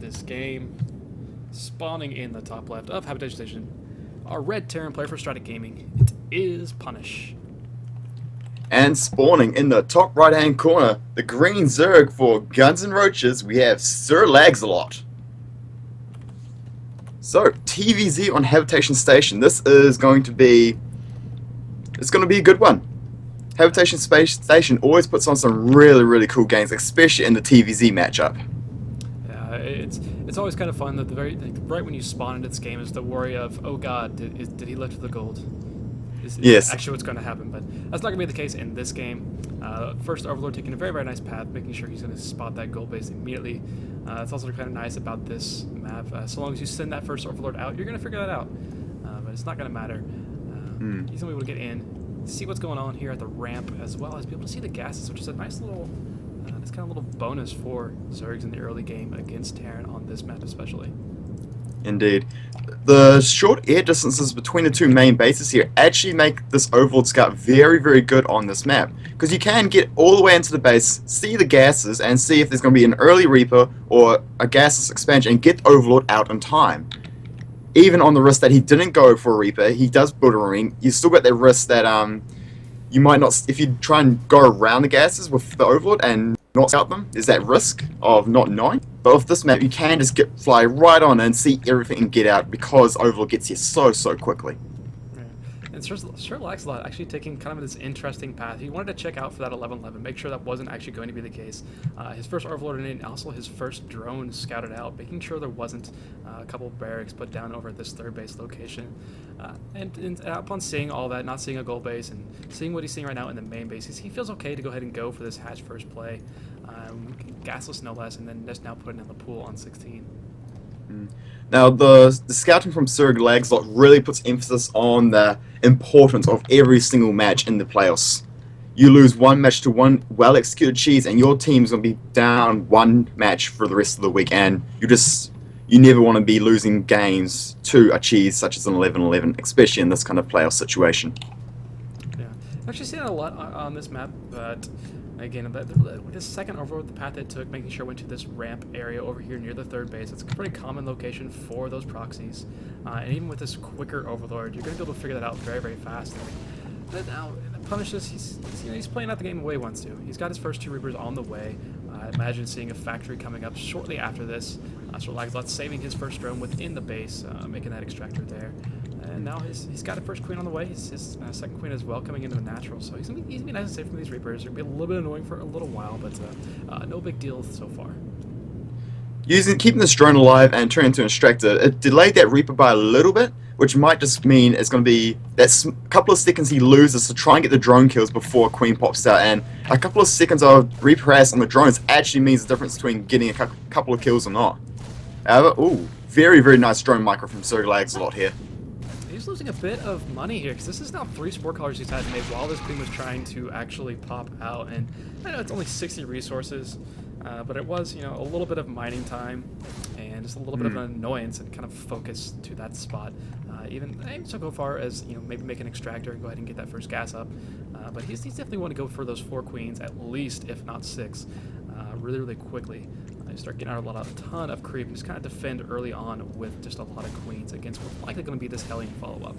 this game. Spawning in the top left of Habitation Station, our red Terran player for StraTk Gaming, it is Punish. And spawning in the top right hand corner, the green Zerg for Guns and Roaches, we have SerLagsALot. So, TVZ on Habitation Station. This is going to be... It's going to be a good one. Habitation Station always puts on some really cool games, especially in the TVZ matchup. Yeah, it's always kind of fun that right when you spawn into this game is the worry of, oh god, did he lift the gold? Is Yes. actually what's going to happen, but that's not going to be the case in this game. First Overlord taking a very nice path, making sure he's going to spot that gold base immediately. It's also kind of nice about this map. So long as you send that first Overlord out, you're going to figure that out. But it's not going to matter. He's going to be able to get in, see what's going on here at the ramp, as well as be able to see the gases, which is a nice little, this kind of little bonus for Zergs in the early game against Terran on this map especially. Indeed. The short air distances between the two main bases here actually make this Overlord Scout very good on this map. Because you can get all the way into the base, see the gases, and see if there's going to be an early Reaper or a gasless expansion, and get Overlord out in time. Even on the risk that he didn't go for a Reaper, he does build a ring, you still got that risk that you might not, if you try and go around the gases with the Overlord and not scout them, there's that risk of not knowing. But with this map, you can just fly right on and see everything and get out because Overlord gets here so quickly. And SerLagsALot actually taking kind of this interesting path. He wanted to check out for that 11-11, make sure that wasn't actually going to be the case. His first Overlord and also his first drone scouted out, making sure there wasn't a couple of barracks put down over at this third base location. And upon seeing all that, not seeing a gold base, and seeing what he's seeing right now in the main base, he feels okay to go ahead and go for this hatch first play. Gasless no less, and then just now putting in the pool on 16. Now, the scouting from SerLagsALot really puts emphasis on the importance of every single match in the playoffs. You lose one match to one well-executed cheese, and your team's going to be down one match for the rest of the week, and you never want to be losing games to a cheese such as an 11-11, especially in this kind of playoff situation. Yeah, I've actually seen it a lot on this map, but again, the second Overlord, the path they took, making sure it went to this ramp area over here near the third base. It's a pretty common location for those proxies. And even with this quicker Overlord, you're going to be able to figure that out very fast. But now, Punish this, he's playing out the game the way he wants to. He's got his first two Reapers on the way. Imagine seeing a factory coming up shortly after this. StraTk saving his first drone within the base, making that extractor there. And now he's got a first queen on the way. His second queen as well coming into the natural. So he's gonna be nice and safe from these Reapers. It'll be a little bit annoying for a little while, but no big deal so far. Keeping this drone alive and turning into an extractor, it delayed that Reaper by a little bit, which might just mean it's going to be that couple of seconds he loses to try and get the drone kills before Queen pops out, and a couple of seconds of Reaper harass on the drones actually means the difference between getting a couple of kills or not. However, ooh, very nice drone micro from SerLagsALot here. He's losing a bit of money here, because this is now 3 sport colors he's had to make while this queen was trying to actually pop out, and I know it's only 60 resources, but it was, a little bit of mining time, and just a little bit of an annoyance and kind of focus to that spot. Even so go far as, maybe make an extractor and go ahead and get that first gas up, but he's definitely want to go for those 4 queens, at least, if not 6, really quickly. Start getting out a ton of creep and just kind of defend early on with just a lot of queens against what's likely going to be this Hellion follow-up.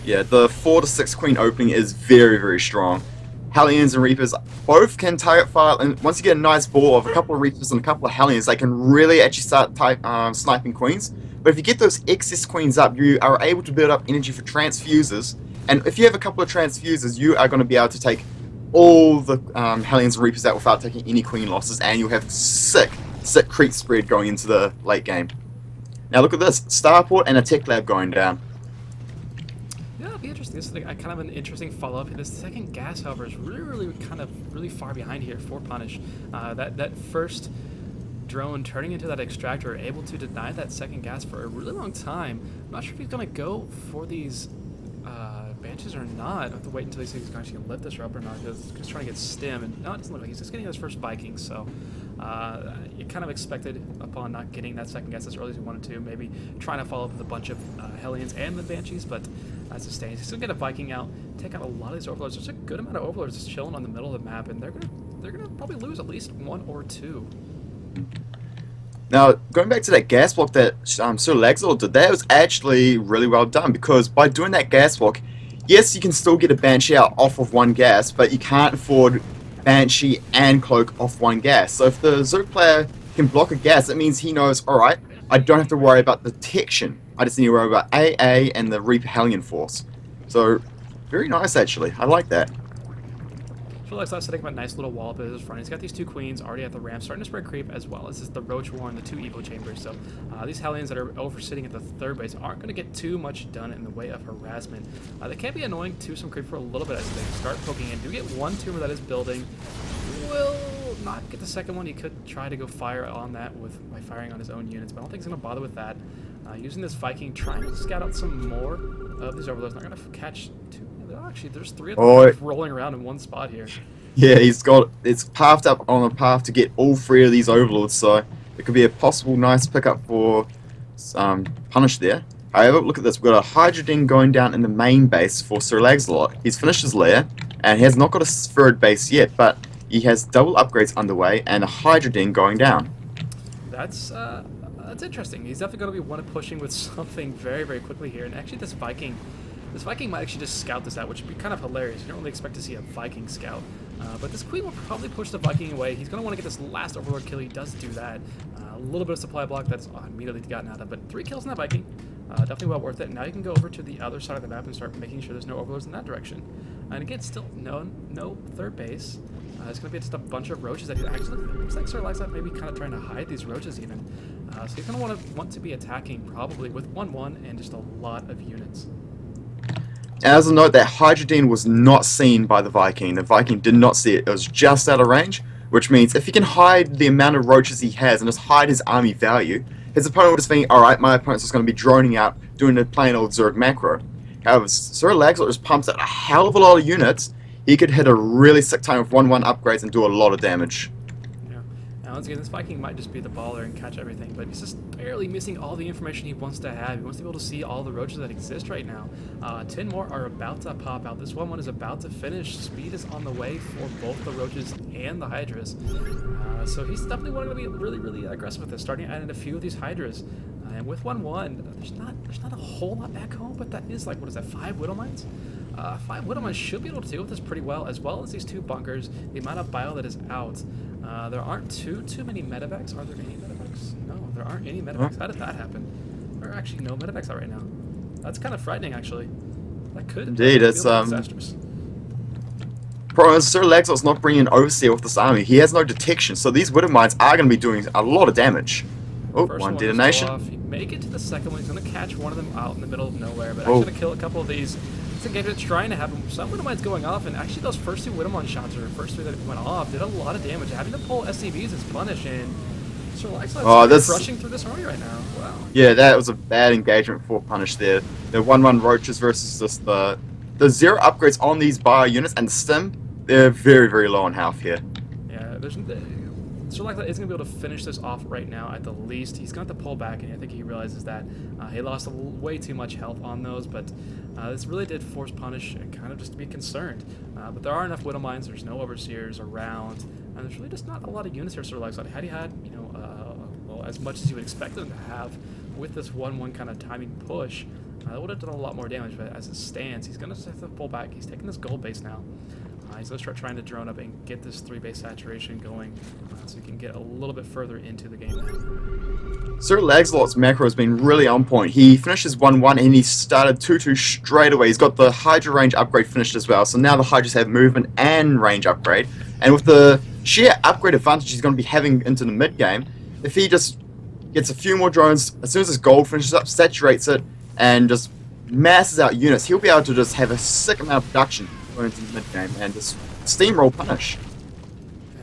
Yeah, the 4 to 6 queen opening is very strong. Hellions and Reapers both can target fire, and once you get a nice ball of a couple of Reapers and a couple of Hellions, they can really actually start sniping queens. But if you get those excess queens up, you are able to build up energy for transfuses, and if you have a couple of transfuses, you are going to be able to take all the Hellions and Reapers out without taking any queen losses, and you'll have sick creep spread going into the late game. Now look at this, Starport and a tech lab going down. Yeah, it'll be interesting. This is kind of an interesting follow-up. The second gas, however, is really far behind here for Punish. That first drone turning into that extractor, able to deny that second gas for a really long time. I'm not sure if he's going to go for these Banshees or not. I have to wait until he sees he's actually going to lift this up or not, because he's trying to get stim, and no, it doesn't look like he's just getting his first Vikings, so you kind of expected, upon not getting that second guess as early as he wanted to, maybe trying to follow up with a bunch of Hellions and the Banshees, but as it stands, he's still get a Viking out, take out a lot of these Overlords. There's a good amount of Overlords just chilling on the middle of the map, and they're gonna probably lose at least 1 or 2. Now, going back to that gas block that SerLagsALot did, that was actually really well done because by doing that gas block, yes, you can still get a Banshee out off of one gas, but you can't afford Banshee and Cloak off one gas. So if the Zerg player can block a gas, it means he knows, alright, I don't have to worry about detection. I just need to worry about AA and the Reaper Hellion Force. So, very nice actually. I like that. StraTk's setting up a nice little wall up at his front. He's got these two queens already at the ramp, starting to spread creep, as well as the Roach War and the two Evo Chambers. So these Hellions that are over sitting at the third base aren't going to get too much done in the way of harassment. They can be annoying to some creep for a little bit as they start poking in. Do get one tumor that is building. Will not get the second one. He could try to go fire on that by firing on his own units, but I don't think he's going to bother with that. Using this Viking, trying to scout out some more of these overlords. Not going to catch two. Actually, there's three of them rolling around in one spot here. Yeah, it's pathed up on a path to get all three of these overlords, so it could be a possible nice pickup for Punish there. However, look at this. We've got a Hydra Den going down in the main base for SerLagsALot. He's finished his lair, and he has not got a third base yet, but he has double upgrades underway and a Hydra Den going down. That's interesting. He's definitely going to be one pushing with something very, very quickly here. And actually, this Viking might actually just scout this out, which would be kind of hilarious. You don't really expect to see a Viking scout. But this Queen will probably push the Viking away. He's going to want to get this last Overlord kill. He does do that. A little bit of supply block that's immediately gotten out of, but 3 kills on that Viking. Definitely well worth it. Now you can go over to the other side of the map and start making sure there's no Overlords in that direction. And again, still no third base. It's going to be just a bunch of roaches that he actually looks like SerLagsALot maybe kind of trying to hide these roaches even. So he's going to want to be attacking probably with 1-1 and just a lot of units. As a note, that Hydra Den was not seen by the Viking. The Viking did not see it. It was just out of range, which means if he can hide the amount of roaches he has and just hide his army value, his opponent would just think, alright, my opponent's just going to be droning out, doing a plain old Zerg macro. However, SerLagsALot just pumps out a hell of a lot of units. He could hit a really sick time with 1-1 upgrades and do a lot of damage. Now, once again, this Viking might just be the baller and catch everything, but he's just barely missing all the information he wants to have. He wants to be able to see all the roaches that exist right now. 10 more are about to pop out. This one is about to finish. Speed is on the way for both the roaches and the Hydras. So he's definitely wanting to be really, really aggressive with this, starting to add in a few of these Hydras. And with 1-1, there's not a whole lot back home, but that is like, what is that, 5 Widow Mines? 5 Widow Mines should be able to deal with this pretty well as these 2 bunkers, the amount of bile that is out. There aren't too many medevacs. Are there any medevacs? No, there aren't any medevacs. How did that happen? There are actually no medevacs out right now. That's kind of frightening, actually. That could indeed. It's disastrous. Problem is, SerLagsALot's not bringing an overseer with this army. He has no detection, so these Widow Mines are going to be doing a lot of damage. Oh, one detonation. He may get to the second one. He's going to catch one of them out in the middle of nowhere, but actually going to kill a couple of these. This engagement's trying to have some Widow Mines going off, and actually those first 2 Widow Mine shots, or first 3 that went off, did a lot of damage. Having to pull SCVs is punish, and SerLagsALot's rushing through this army right now. Wow. Yeah, that was a bad engagement for Punish there. The 1-1 roaches versus just the 0 upgrades on these bar units and the stim, they're very, very low on health here. Yeah, SerLagsALot isn't going to be able to finish this off right now at the least. He's going to have to pull back, and I think he realizes that he lost way too much health on those, but this really did force Punish kind of just to be concerned. But there are enough Widow Mines, there's no Overseers around, and there's really just not a lot of units here for SerLagsALot. Had he had, well, as much as you would expect them to have with this 1-1 kind of timing push, that would have done a lot more damage, but as it stands, he's going to have to pull back. He's taking this gold base now. He's going to start trying to drone up and get this 3-base saturation going so he can get a little bit further into the game. SerLagsALot's macro has been really on point. He finishes 1-1 and he started 2-2 straight away. He's got the Hydra range upgrade finished as well, so now the Hydras have movement and range upgrade. And with the sheer upgrade advantage he's going to be having into the mid-game, if he just gets a few more drones, as soon as his gold finishes up, saturates it, and just masses out units, he'll be able to just have a sick amount of production into the mid-game and just steamroll Punish.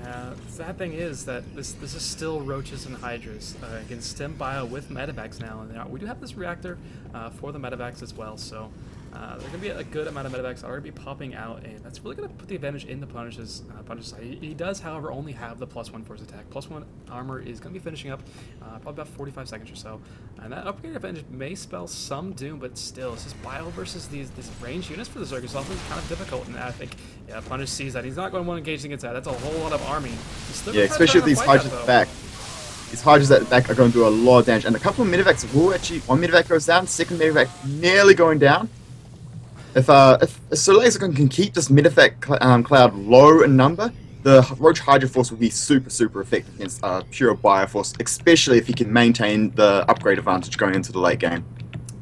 The sad thing is that this is still roaches and hydras against stem bio with medevacs now, and we do have this reactor for the medevacs as well, so there's going to be a good amount of medevacs that are going to be popping out, and that's really going to put the advantage in the Punish's side. He does, however, only have the +1 for his attack. +1 armor is going to be finishing up probably about 45 seconds or so, and that upgrade advantage may spell some doom, but still, it's just bio versus these ranged units for the Zerg is kind of difficult, and I think Punish sees that. He's not going to want to engage against that. That's a whole lot of army. Yeah, especially with these Hydras back. These Hydras at the back are going to do a lot of damage, and a couple of Medivacs will actually... One Medivac goes down, second Medivac nearly going down. If SerLagsALot can keep this Medivac cloud low in number, the Roach Hydra Force will be super, super effective against pure Bioforce, especially if he can maintain the upgrade advantage going into the late game.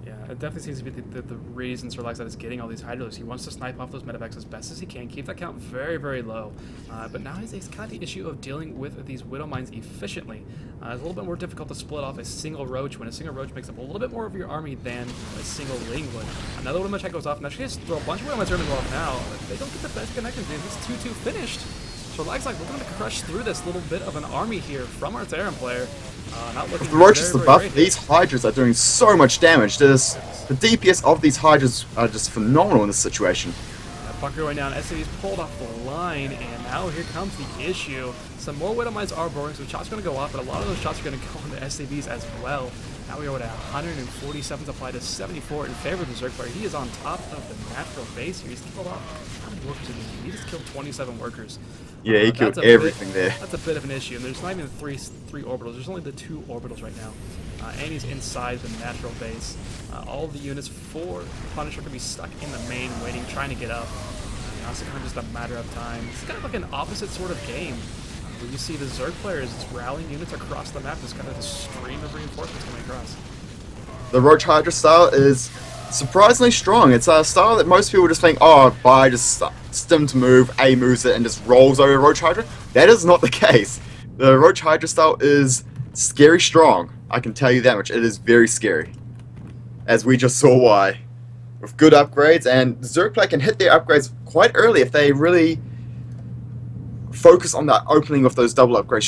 Yeah, it definitely seems to be the reason SerLagsALot is getting all these Hydras. He wants to snipe off those Medivacs as best as he can, keep that count very, very low. But now he's got the issue of dealing with these Widow Mines efficiently. It's a little bit more difficult to split off a single Roach when a single Roach makes up a little bit more of your army than a single Ling would. Another Widow Mine check goes off, and actually just throw a bunch of Widow Mines going to go off now. They don't get the best connections, dude. It's 2-2 finished. SerLagsALot, we're going to crush through this little bit of an army here from our Terran player. Not looking With the Roaches very, the very buff, great these Hydras are doing so much damage. The DPS of these Hydras are just phenomenal in this situation. Bunker going down, SCV's pulled off the line, and now here comes the issue. Some more Widow Mines are boring, so shots are going to go off, but a lot of those shots are going to go into SCVs as well. Now we are at 147 applied to 74 in favor of the Zerg player. He is on top of the natural base here. He's killed off, how many workers did he need? He just killed 27 workers. Yeah, he killed everything there. That's a bit of an issue, and there's not even three orbitals. There's only the 2 orbitals right now. And he's inside the natural base. All of the units for Punisher could be stuck in the main waiting, trying to get up. Now it's kind of just a matter of time. It's kind of like an opposite sort of game, where you see the Zerg players just rallying units across the map. There's kind of this stream of reinforcements coming across. The Roach Hydra style is surprisingly strong. It's a style that most people just think, oh, buy, just stim to move, A moves it, and just rolls over Roach Hydra. That is not the case. The Roach Hydra style is scary strong. I can tell you that much. It is very scary. As we just saw why. With good upgrades, and Zerg player can hit their upgrades quite early if they really focus on that opening of those double upgrades.